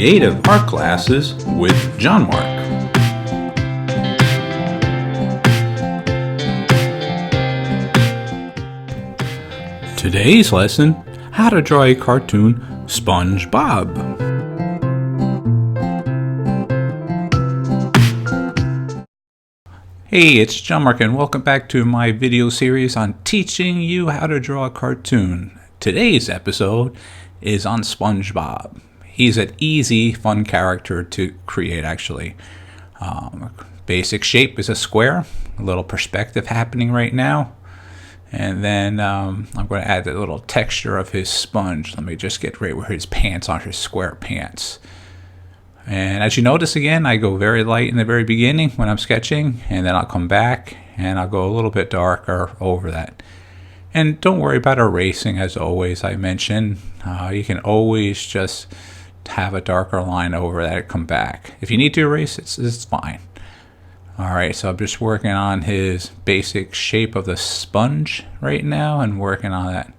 Creative Art Classes with John-Marc. Today's lesson, how to draw a cartoon SpongeBob. Hey, it's John-Marc and welcome back to my video series on teaching you how to draw a cartoon. Today's episode is on SpongeBob. He's an easy, fun character to create, actually. Basic shape is a square, a little perspective happening right now. And then I'm going to add the little texture of his sponge. Let me just get right where his pants are, his square pants. And as you notice again, I go very light in the very beginning when I'm sketching, and then I'll come back and I'll go a little bit darker over that. And don't worry about erasing, as always I mentioned. You can always just have a darker line over that and come back. If you need to erase, it's fine. Alright, so I'm just working on his basic shape of the sponge right now and working on that.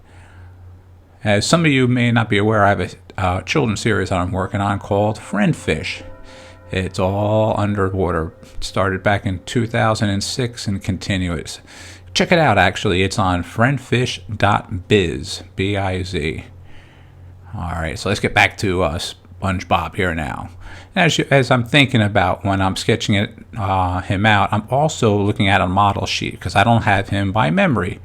As some of you may not be aware, I have a children's series that I'm working on called Friend Fish. It's all underwater. It started back in 2006 and continues. Check it out, actually. It's on friendfish.biz, B-I-Z. Alright, so let's get back to SpongeBob here now. As I'm thinking about when I'm sketching him out, I'm also looking at a model sheet because I don't have him by memory.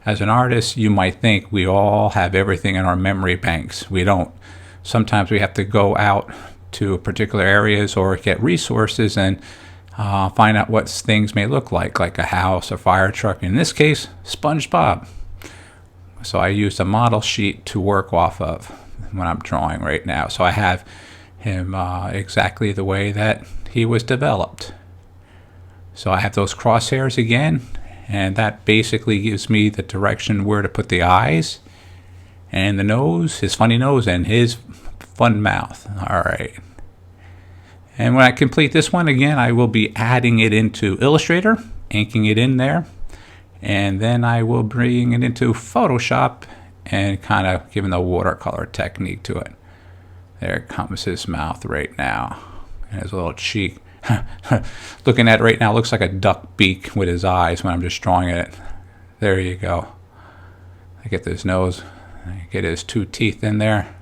As an artist, you might think we all have everything in our memory banks. We don't. Sometimes we have to go out to particular areas or get resources and find out what things may look like a house, a fire truck. In this case, SpongeBob. So I used a model sheet to work off of when I'm drawing right now. So I have him exactly the way that he was developed. So I have those crosshairs again, and that basically gives me the direction where to put the eyes and the nose, his funny nose, and his fun mouth. All right. And when I complete this one again, I will be adding it into Illustrator, inking it in there, and then I will bring it into Photoshop and kind of giving the watercolor technique to it. There comes his mouth right now, and his little cheek. Looking at it right now, looks like a duck beak with his eyes when I'm just drawing it. There you go. I get his nose, I get his two teeth in there.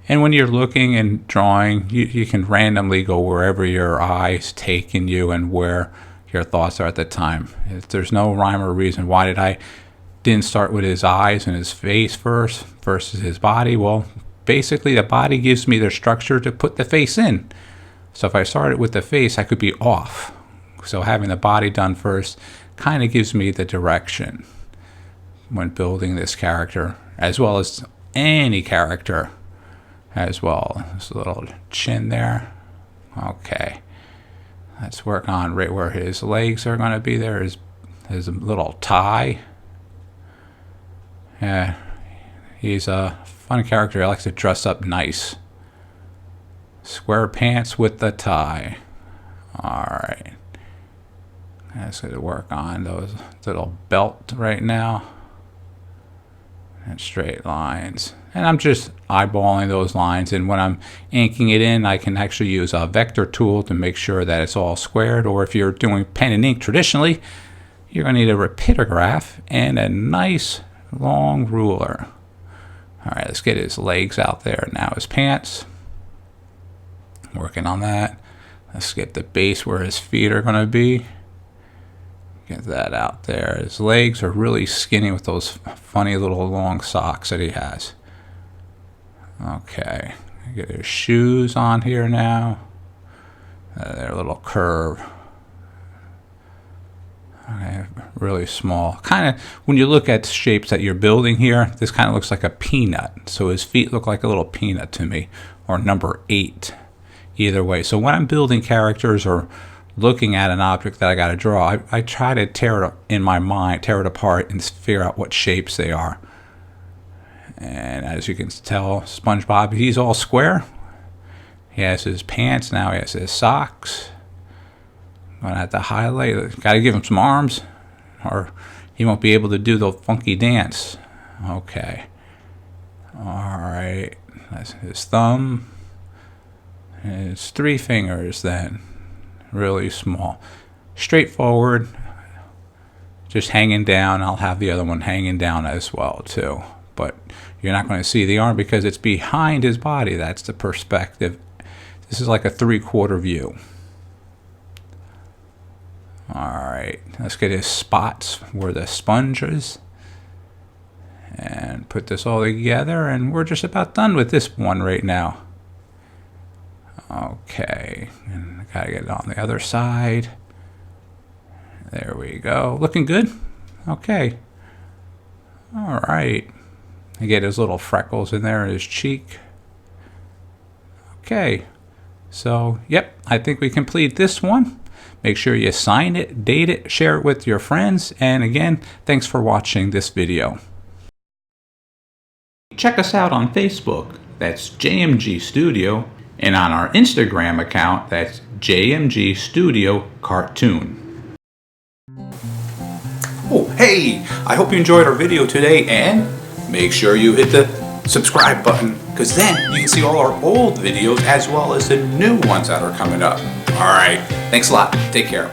And when you're looking and drawing, you can randomly go wherever your eye's taking you and where your thoughts are at the time. There's no rhyme or reason. Why didn't start with his eyes and his face first versus his body? Well, basically the body gives me the structure to put the face in. So if I started with the face, I could be off. So having the body done first kind of gives me the direction when building this character, as well as any character as well. This little chin there. Okay. Let's work on right where his legs are going to be there. His little tie. Yeah, he's a fun character. He likes to dress up nice. Square pants with the tie. Alright. Let's get to work on those little belt right now. And straight lines. And I'm just eyeballing those lines. And when I'm inking it in, I can actually use a vector tool to make sure that it's all squared. Or if you're doing pen and ink traditionally, you're going to need a rapidograph and a nice long ruler. Alright, let's get his legs out there. Now his pants. Working on that. Let's get the base where his feet are going to be. Get that out there. His legs are really skinny with those funny little long socks that he has. Okay. Get his shoes on here now. They're a little curve. Okay, really small. Kind of, when you look at shapes that you're building here, this kind of looks like a peanut. So his feet look like a little peanut to me, or number 8. Either way. So when I'm building characters or looking at an object that I got to draw, I try to tear it in my mind, tear it apart, and figure out what shapes they are. And as you can tell, SpongeBob, he's all square. He has his pants, now he has his socks. I'm going to have to highlight. Got to give him some arms, or he won't be able to do the funky dance. Okay. All right. That's his thumb. His 3 fingers then. Really small. Straightforward. Just hanging down. I'll have the other one hanging down as well too. But you're not going to see the arm because it's behind his body. That's the perspective. This is like a 3/4 view. Alright, let's get his spots where the sponge is. And put this all together, and we're just about done with this one right now. Okay, and I gotta get it on the other side. There we go. Looking good? Okay. Alright. I get his little freckles in there in his cheek. Okay. So, yep, I think we complete this one. Make sure you sign it, date it, share it with your friends. And again, thanks for watching this video. Check us out on Facebook. That's JMG Studio. And on our Instagram account, that's JMG Studio Cartoon. Oh, hey! I hope you enjoyed our video today, and make sure you hit the subscribe button, because then you can see all our old videos as well as the new ones that are coming up. Alright, thanks a lot. Take care.